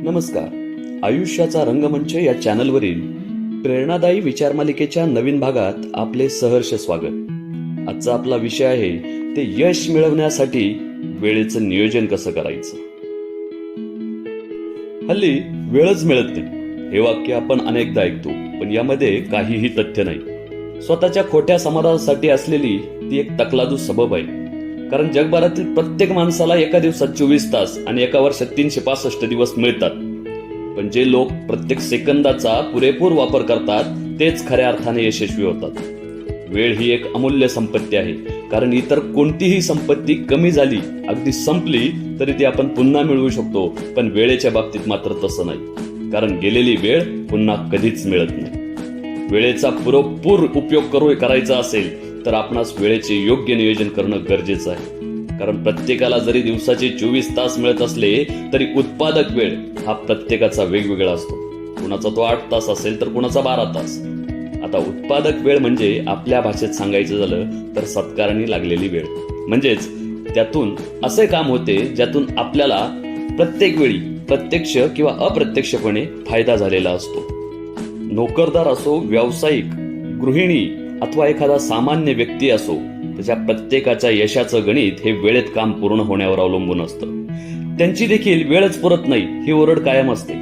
नमस्कार. आयुष्याचा रंगमंच या चॅनलवरील प्रेरणादायी विचारमालिकेच्या नवीन भागात आपले सहर्ष स्वागत. आजचा आपला विषय आहे ते यश मिळवण्यासाठी वेळेचं नियोजन कसं करायचं. हल्ली वेळच मिळत नाही हे वाक्य आपण अनेकदा ऐकतो, पण यामध्ये काहीही तथ्य नाही. स्वतःच्या खोट्या समाधानासाठी असलेली ती एक तकलादू सबब आहे. कारण जगभरातील प्रत्येक माणसाला एका दिवसात 24 तास आणि एका वर्षात 365 दिवस मिळतात. पण जे लोक प्रत्येक सेकंदाचा पुरेपूर वापर करतात तेच खऱ्या अर्थाने यशस्वी होतात. वेळ ही एक अमूल्य संपत्ती आहे. कारण इतर कोणतीही संपत्ती कमी झाली, अगदी संपली तरी ती आपण पुन्हा मिळवू शकतो, पण वेळेच्या बाबतीत मात्र तसं नाही. कारण गेलेली वेळ पुन्हा कधीच मिळत नाही. वेळेचा पुरेपूर उपयोग करायचा असेल तर आपणास वेळेचे योग्य नियोजन करणं गरजेचं आहे. कारण प्रत्येकाला जरी दिवसाचे 24 तास मिळत असले तरी उत्पादक वेळ हा प्रत्येकाचा वेगवेगळा असतो. कुणाचा तो 8 तास असेल तर कुणाचा 12 तास. आता उत्पादक वेळ म्हणजे आपल्या भाषेत सांगायचं झालं तर सत्कारणी लागलेली वेळ. म्हणजेच त्यातून असे काम होते ज्यातून आपल्याला प्रत्येक वेळी प्रत्यक्ष किंवा अप्रत्यक्षपणे फायदा झालेला असतो. नोकरदार असो, व्यावसायिक, गृहिणी अथवा एखादा सामान्य व्यक्ती असो, त्याच्या प्रत्येकाच्या यशाचं गणित हे वेळेत काम पूर्ण होण्यावर अवलंबून असतं. त्यांची देखील वेळच पुरत नाही ही ओरड कायम असते.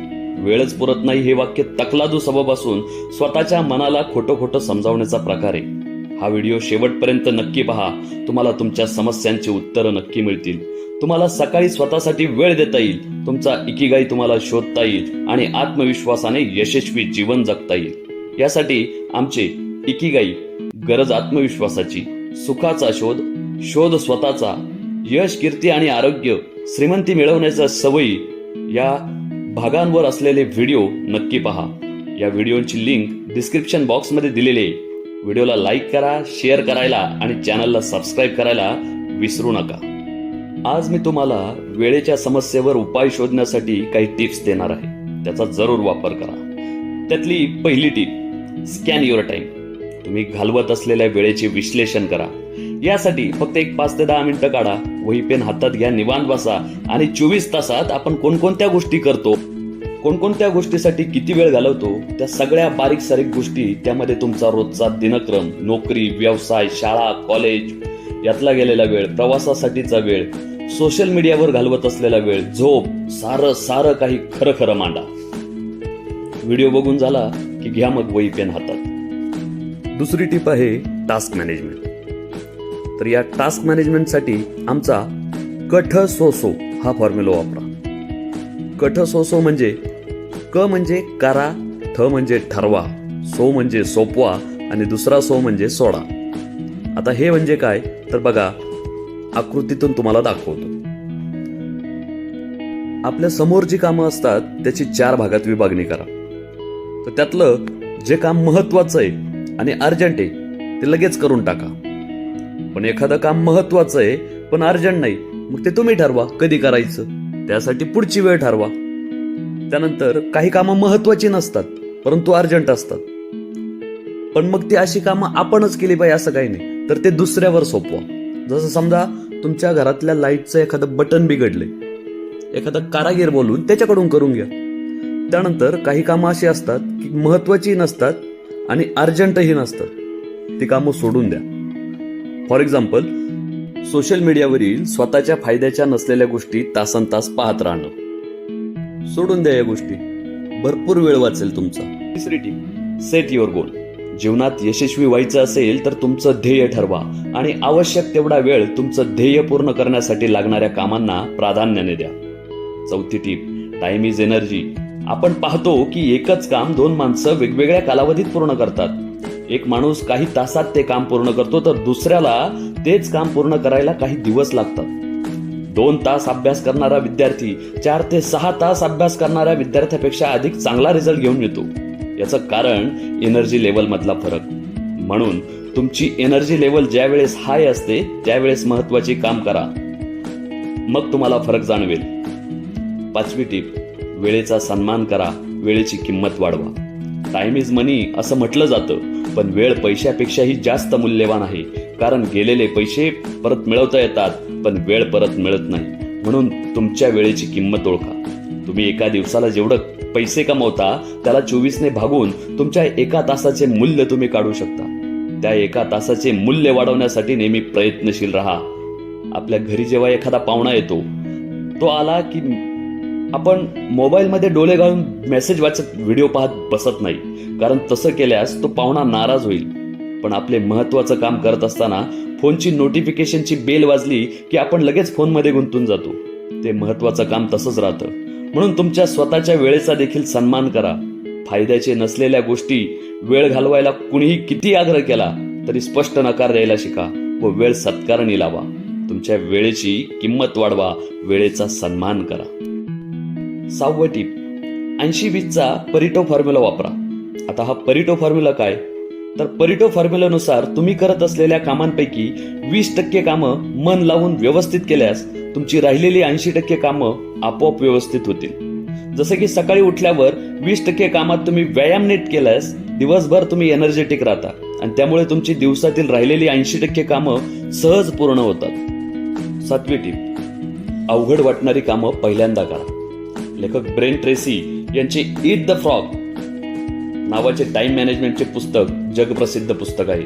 वेळच पुरत नाही हे वाक्य तकलादू सबब असून स्वतःच्या मनाला खोटं खोटं समजावण्याचा प्रकार आहे. हा व्हिडिओ शेवटपर्यंत नक्की पहा. तुम्हाला तुमच्या समस्यांची उत्तरं नक्की मिळतील. तुम्हाला सकाळी स्वतःसाठी वेळ देता येईल, तुमचा इकिगाई तुम्हाला शोधता येईल आणि आत्मविश्वासाने यशस्वी जीवन जगता येईल. यासाठी आमचे इकिगाई, गरज आत्मविश्वासाची, सुखाचा शोध स्वतःचा, यश, कीर्ती आणि आरोग्य, श्रीमंती मिळवण्याच्या सवयी या भागांवर असलेले व्हिडिओ नक्की पहा. या व्हिडिओची लिंक डिस्क्रिप्शन बॉक्स मध्ये दिलेली आहे. व्हिडिओला लाईक करा, शेअर करायला आणि चॅनलला सबस्क्राईब करायला विसरू नका. आज मी तुम्हाला वेळेच्या समस्येवर उपाय शोधण्यासाठी काही टिप्स देणार आहे. त्याचा जरूर वापर करा. त्यातली पहिली टिप, स्कॅन युअर टाइम. तुम्ही घालवत असलेल्या वेळेचे विश्लेषण करा. यासाठी फक्त 5 ते 10 मिनिटं काढा. वही पेन हातात घ्या, निवांत बसा आणि 24 तासात आपण कोणकोणत्या गोष्टी करतो, कोणकोणत्या गोष्टीसाठी किती वेळ घालवतो, त्या सगळ्या बारीक सारीक गोष्टी, त्यामध्ये तुमचा रोजचा दिनक्रम, नोकरी, व्यवसाय, शाळा, कॉलेज यातला गेलेला वेळ, प्रवासासाठीचा वेळ, सोशल मीडियावर घालवत असलेला वेळ, झोप, सारं काही खरं खरं मांडा. व्हिडिओ बघून झाला की घ्या मग वही पेन हातात. दुसरी टिप आहे टास्क मॅनेजमेंट. तर या टास्क मॅनेजमेंटसाठी आमचा कठ सो सो हा फॉर्म्युला वापरा. कठ सो सो म्हणजे क म्हणजे करा, ठ म्हणजे ठरवा, सो म्हणजे सोपवा आणि दुसरा सो म्हणजे सोडा. आता हे म्हणजे काय तर बघा, आकृतीतून तुम्हाला दाखवतो. आपल्या समोर जी कामं असतात त्याची 4 भागात विभागणी करा. तर त्यातलं जे काम महत्वाचं आहे आणि अर्जंट आहे ते लगेच करून टाका. पण एखादं काम महत्वाचं आहे पण अर्जंट नाही, मग ते तुम्ही ठरवा कधी करायचं. त्यासाठी पुढची वेळ ठरवा. त्यानंतर काही कामं महत्वाची नसतात परंतु अर्जंट असतात, पण मग ती अशी कामं आपणच केली पाहिजे असं काही नाही, तर ते दुसऱ्यावर सोपवा. जसं समजा तुमच्या घरातल्या लाईटचं एखादं बटन बिघडलंय, एखादा कारागीर बोलून त्याच्याकडून करून घ्या. त्यानंतर काही कामं अशी असतात की महत्वाची नसतात आणि अर्जंटही नसतात, ती कामं सोडून द्या. फॉर एक्झाम्पल, सोशल मीडियावरील स्वतःच्या फायद्याच्या नसलेल्या गोष्टी तासनतास पाहत राहणं सोडून द्या. या गोष्टी भरपूर वेळ वाचेल तुमचा. तिसरी टीप, सेट युअर गोल. जीवनात यशस्वी व्हायचं असेल तर तुमचं ध्येय ठरवा आणि आवश्यक तेवढा वेळ तुमचं ध्येय पूर्ण करण्यासाठी लागणाऱ्या कामांना प्राधान्याने द्या. चौथी टीप, टाइम इज एनर्जी. आपण पाहतो की एकच काम 2 माणसं वेगवेगळ्या कालावधीत पूर्ण करतात. एक माणूस काही तासात ते काम पूर्ण करतो तर दुसऱ्याला तेच काम पूर्ण करायला काही दिवस लागतात. 2 तास अभ्यास करणारा विद्यार्थी 4 ते 6 तास अभ्यास करणाऱ्या विद्यार्थ्यापेक्षा अधिक चांगला रिझल्ट घेऊन येतो. याचं कारण एनर्जी लेवल मधला फरक. म्हणून तुमची एनर्जी लेवल ज्या वेळेस हाय असते त्यावेळेस महत्वाची काम करा, मग तुम्हाला फरक जाणवेल. 5वी टीप, वेळेचा सन्मान करा, वेळेची किंमत वाढवा. टाइम इज मनी असं म्हटलं जातं, पण वेळ पैशापेक्षाही जास्त मूल्यवान आहे. कारण गेलेले पैसे परत मिळवता येतात पण वेळ परत मिळत नाही. म्हणून तुमच्या वेळेची किंमत ओळखा. तुम्ही एका दिवसाला जेवढं पैसे कमवता त्याला 24 ने भागून तुमच्या एका तासाचे मूल्य तुम्ही काढू शकता. त्या एका तासाचे मूल्य वाढवण्यासाठी नेहमी प्रयत्नशील राहा. आपल्या घरी जेव्हा एखादा पाहुणा येतो, तो आला की आपण मोबाईलमध्ये डोळे घालून मेसेज वाचत व्हिडिओ पाहत बसत नाही, कारण तसं केल्यास तो पाहुणा नाराज होईल. पण आपले महत्वाचं काम करत असताना फोनची नोटिफिकेशनची बेल वाजली की आपण लगेच फोनमध्ये गुंतून जातो. ते महत्वाचं काम तसंच राहतं. म्हणून तुमच्या स्वतःच्या वेळेचा देखील सन्मान करा. फायद्याचे नसलेल्या गोष्टी वेळ घालवायला कुणीही किती आग्रह केला तरी स्पष्ट नकार द्यायला शिका व वेळ सत्कारणी लावा. तुमच्या वेळेची किंमत वाढवा, वेळेचा सन्मान करा. 6वं टिप, 80-20चा परेटो फॉर्म्युला वापरा. आता हा परेटो फॉर्म्युला काय, तर परेटो फॉर्म्युलानुसार तुम्ही करत असलेल्या कामांपैकी 20% कामं मन लावून व्यवस्थित केल्यास तुमची राहिलेली 80% कामं आपोआप व्यवस्थित होतील. जसे की सकाळी उठल्यावर 20% कामात तुम्ही व्यायाम नीट केल्यास दिवसभर तुम्ही एनर्जेटिक राहता आणि त्यामुळे तुमची दिवसातील राहिलेली 80% कामं सहज पूर्ण होतात. 7वी टिप, अवघड वाटणारी कामं पहिल्यांदा करा. लेखक ब्रेन ट्रेसी यांचे ईट द फ्रॉग नावाचे टाइम मॅनेजमेंटचे पुस्तक जगप्रसिद्ध पुस्तक आहे.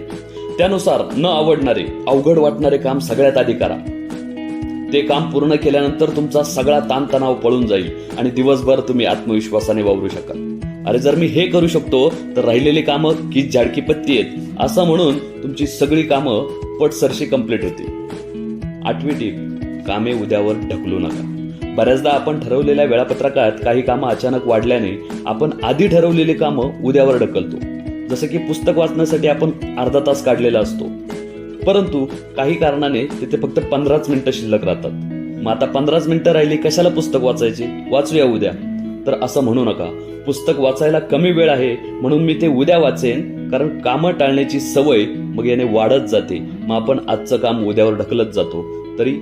त्यानुसार न आवडणारे, अवघड वाटणारे काम सगळ्यात आधी करा. ते काम पूर्ण केल्यानंतर तुमचा सगळा ताणतणाव पळून जाईल आणि दिवसभर तुम्ही आत्मविश्वासाने वावरू शकाल. अरे जर मी हे करू शकतो तर राहिलेली कामं की झाडकी पत्ती आहेत असं म्हणून तुमची सगळी कामं पटसरशी कंप्लीट होतील. 8वी टीप, कामे उद्यावर ढकलू नका. बऱ्याचदा आपण ठरवलेल्या वेळापत्रकात काही कामं अचानक वाढल्याने आपण आधी ठरवलेली कामं उद्यावर ढकलतो. जसं की पुस्तक वाचण्यासाठी आपण अर्धा तास काढलेला असतो, परंतु काही कारणाने तिथे फक्त 15 मिनिटं शिल्लक राहतात. मग आता 15 मिनिटं राहिली, कशाला पुस्तक वाचायचे, वाचूया उद्या. तर असं म्हणू नका. पुस्तक वाचायला कमी वेळ आहे म्हणून मी ते उद्या वाचेन, कारण कामं टाळण्याची सवय मग याने वाढत जाते. मग आपण आजचं काम उद्यावर ढकलत जातो. तरी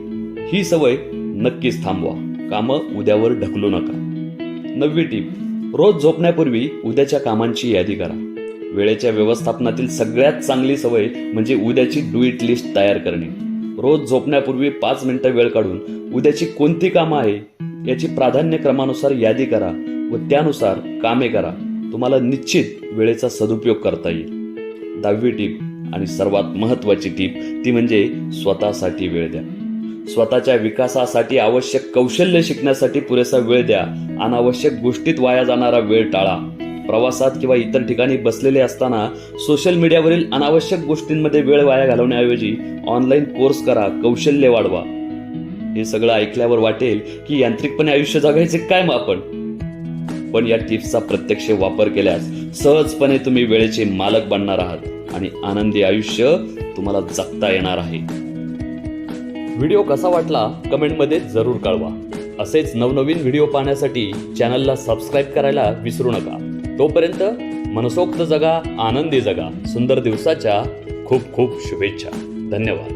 ही सवय नक्कीच थांबवा. कामं उद्यावर ढकलू नका. 9वी टीप, रोज झोपण्यापूर्वी उद्याच्या कामांची यादी करा. वेळेच्या व्यवस्थापनातील सगळ्यात चांगली सवय म्हणजे उद्याची डू इट लिस्ट तयार करणे. रोज झोपण्यापूर्वी 5 मिनिटं वेळ काढून उद्याची कोणती कामं आहे याची प्राधान्यक्रमानुसार यादी करा व त्यानुसार कामे करा. तुम्हाला निश्चित वेळेचा सदुपयोग करता येईल. 10वी टीप आणि सर्वात महत्वाची टीप ती म्हणजे स्वतःसाठी वेळ द्या. स्वतःच्या विकासासाठी आवश्यक कौशल्य शिकण्यासाठी पुरेसा वेळ द्या. अनावश्यक गोष्टीत वाया जाणारा वेळ टाळा. प्रवासात किंवा इतर ठिकाणी बसलेले असताना सोशल मीडियावरील अनावश्यक गोष्टींमध्ये वेळ वाया घालवण्याऐवजी ऑनलाईन कोर्स करा, कौशल्य वाढवा. हे सगळं ऐकल्यावर वाटेल की यांत्रिकपणे आयुष्य जगायचे काय मग आपण, पण या टिप्सचा प्रत्यक्ष वापर केल्यास सहजपणे तुम्ही वेळेचे मालक बनणार आहात आणि आनंदी आयुष्य तुम्हाला जगता येणार आहे. व्हिडिओ कसा वाटला कमेंटमध्ये जरूर कळवा. असेच नवनवीन व्हिडिओ पाहण्यासाठी चॅनलला सबस्क्राईब करायला विसरू नका. तोपर्यंत मनसोक्त जगा, आनंदी जगा. सुंदर दिवसाच्या खूप खूप शुभेच्छा. धन्यवाद.